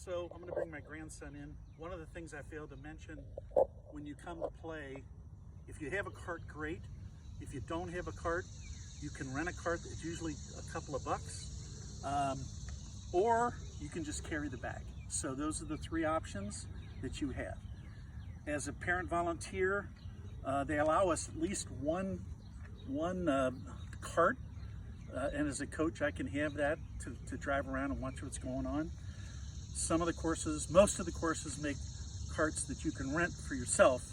So I'm going to bring my grandson in. One of the things I failed to mention, when you come to play, if you have a cart, great. If you don't have a cart, you can rent a cart. It's usually a couple of bucks. Or you can just carry the bag. So those are the three options that you have. As a parent volunteer, they allow us at least one cart. And as a coach, I can have that to drive around and watch what's going on. Some of the courses, most of the courses make carts that you can rent for yourself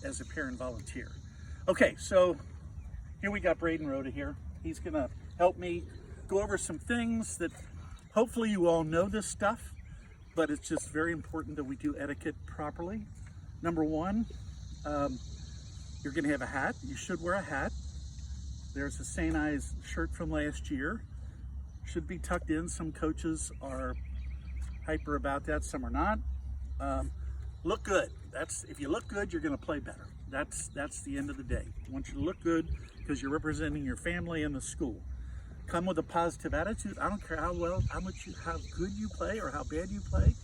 as a parent volunteer. Okay, so here we got Braden Rhoda here. He's gonna help me go over some things that hopefully you all know this stuff, but it's just very important that we do etiquette properly. Number one, you're gonna have a hat. You should wear a hat. There's a St. Ives shirt from last year. Should be tucked in. Some coaches are hyper about that, some are not. Look good. If you look good, you're going to play better. That's the end of the day. I want you to look good because you're representing your family and the school. Come with a positive attitude. I don't care how good you play or how bad you play.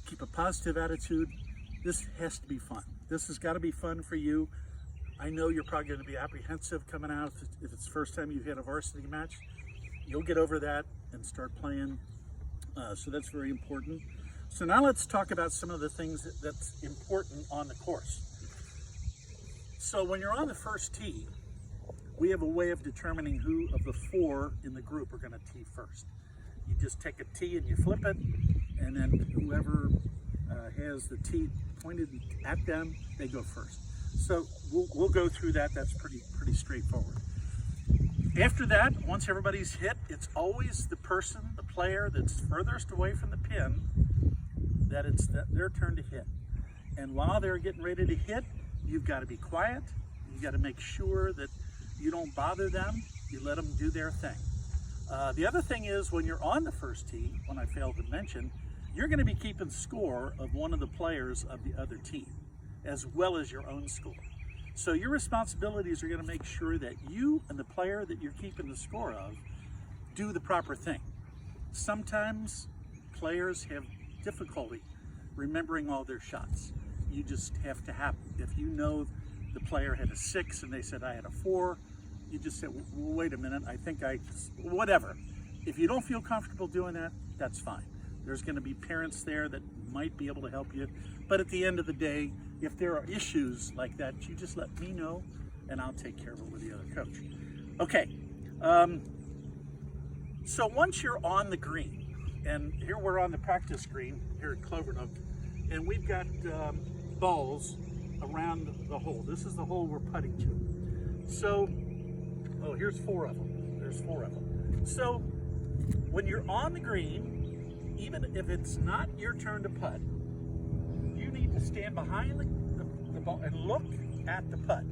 Keep a positive attitude. This has to be fun. This has got to be fun for you. I know you're probably going to be apprehensive coming out if it's the first time you've had a varsity match. You'll get over that and start playing. So that's very important. So now let's talk about some of the things that's important on the course. So when you're on the first tee, we have a way of determining who of the four in the group are going to tee first. You just take a tee and you flip it, and then whoever has the tee pointed at them, they go first. So we'll go through that. That's pretty straightforward. After that, once everybody's hit, it's always the player that's furthest away from the pin that it's their turn to hit. And while they're getting ready to hit, you've got to be quiet. You've got to make sure that you don't bother them. You let them do their thing. The other thing is, when you're on the first tee, when I failed to mention, you're going to be keeping score of one of the players of the other team, as well as your own score. So your responsibilities are going to make sure that you and the player that you're keeping the score of do the proper thing. Sometimes players have difficulty remembering all their shots. You just have to have, if you know the player had a 6 and they said I had a 4, you just say, well, wait a minute, whatever. If you don't feel comfortable doing that, that's fine. There's going to be parents there that might be able to help you. But at the end of the day, if there are issues like that, you just let me know and I'll take care of it with the other coach. Okay, so once you're on the green, and here we're on the practice green here at Cloverdale, and we've got balls around the hole. This is the hole we're putting to. So, here's 4 of them. There's 4 of them. So when you're on the green, even if it's not your turn to putt, you need to stand behind the ball and look at the putt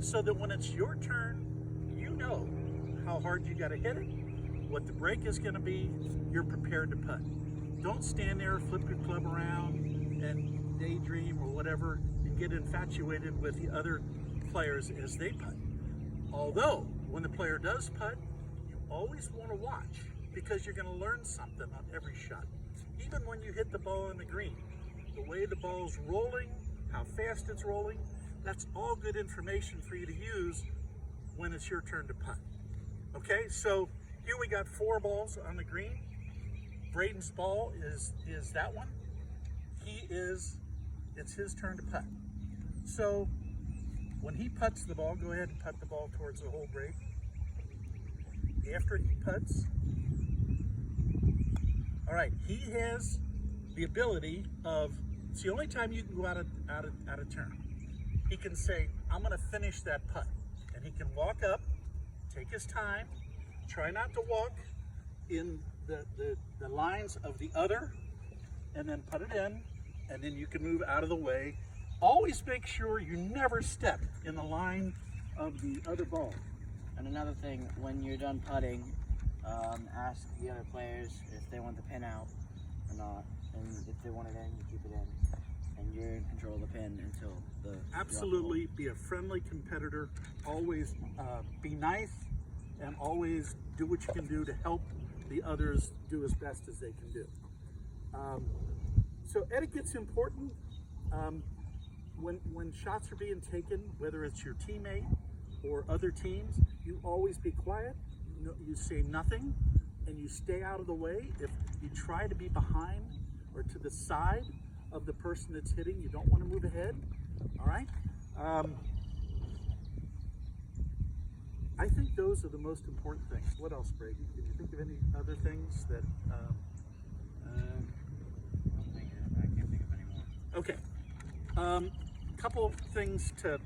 so that when it's your turn, you know how hard you got to hit it, what the break is going to be, you're prepared to putt. Don't stand there, flip your club around and daydream or whatever and get infatuated with the other players as they putt. Although, when the player does putt, you always want to watch because you're going to learn something on every shot. Even when you hit the ball on the green, the way the ball's rolling, how fast it's rolling, that's all good information for you to use when it's your turn to putt. Okay, so here we got 4 balls on the green. Braden's ball is that one. It's his turn to putt. So when he putts the ball, go ahead and putt the ball towards the hole, Braden. After he putts, all right, he has the ability of, it's the only time you can go out of turn. He can say, I'm going to finish that putt. And he can walk up, take his time, try not to walk in the lines of the other, and then put it in, and then you can move out of the way. Always make sure you never step in the line of the other ball. And another thing, when you're done putting, ask the other players if they want the pin out or not. And if they want it in, you keep it in. And you're in control of the pin until the... Absolutely, be a friendly competitor. Always be nice, and always do what you can do to help the others do as best as they can do. So etiquette's important. When shots are being taken, whether it's your teammate or other teams, you always be quiet. You say nothing, and you stay out of the way. If you try to be behind or to the side of the person that's hitting, you don't want to move ahead. All right. I think those are the most important things. What else, Brady? Can you think of any other things that? I can't think of any more. Okay. Couple things to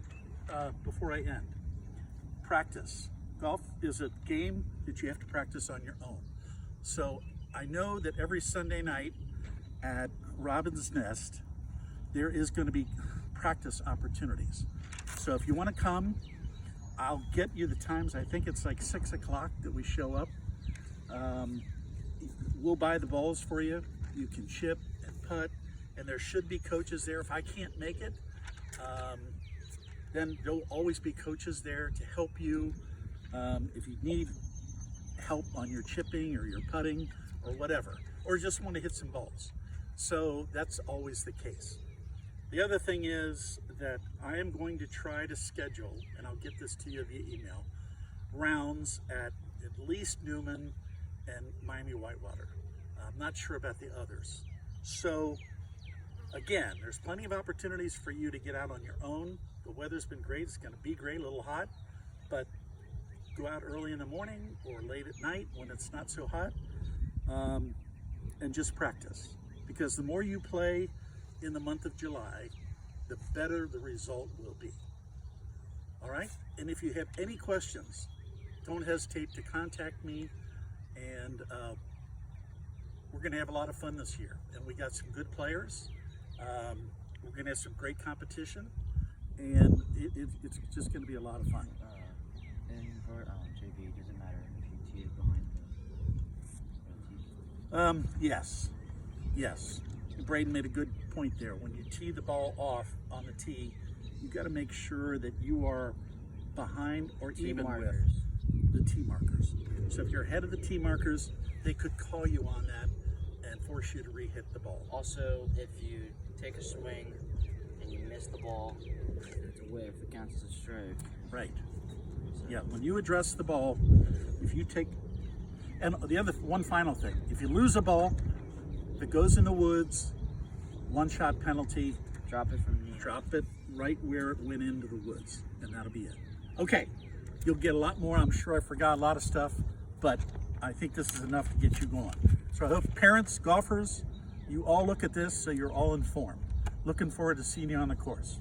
before I end. Practice. Golf is a game that you have to practice on your own. So I know that every Sunday night at Robin's Nest, there is going to be practice opportunities. So if you want to come, I'll get you the times. I think it's like 6 o'clock that we show up. We'll buy the balls for you. You can chip and putt, and there should be coaches there. If I can't make it, then there'll always be coaches there to help you. If you need help on your chipping or your putting or whatever, or just want to hit some balls. So that's always the case. The other thing is that I am going to try to schedule, and I'll get this to you via email, rounds at least Newman and Miami Whitewater. I'm not sure about the others. So again, there's plenty of opportunities for you to get out on your own. The weather's been great. It's going to be great, a little hot, but go out early in the morning or late at night when it's not so hot, and just practice. Because the more you play in the month of July, the better the result will be. All right? And if you have any questions, don't hesitate to contact me, and we're going to have a lot of fun this year. And we got some good players. We're going to have some great competition, and it's just going to be a lot of fun. And for JV, does it matter if you tee it behind the tee? Yes. Braden made a good point there. When you tee the ball off on the tee, you got to make sure that you are behind or Tee even markers. with the tee markers. So if you're ahead of the tee markers, they could call you on that and force you to re-hit the ball. Also, if you take a swing and you miss the ball, it's a whiff. It counts as a strike. Right. Yeah, when you address the ball, if you take, and the other one final thing, if you lose a ball that goes in the woods, 1-shot penalty. Drop it from the Drop it right where it went into the woods, and that'll be it. Okay, you'll get a lot more. I'm sure I forgot a lot of stuff, but I think this is enough to get you going. So I hope parents, golfers, you all look at this so you're all informed. Looking forward to seeing you on the course.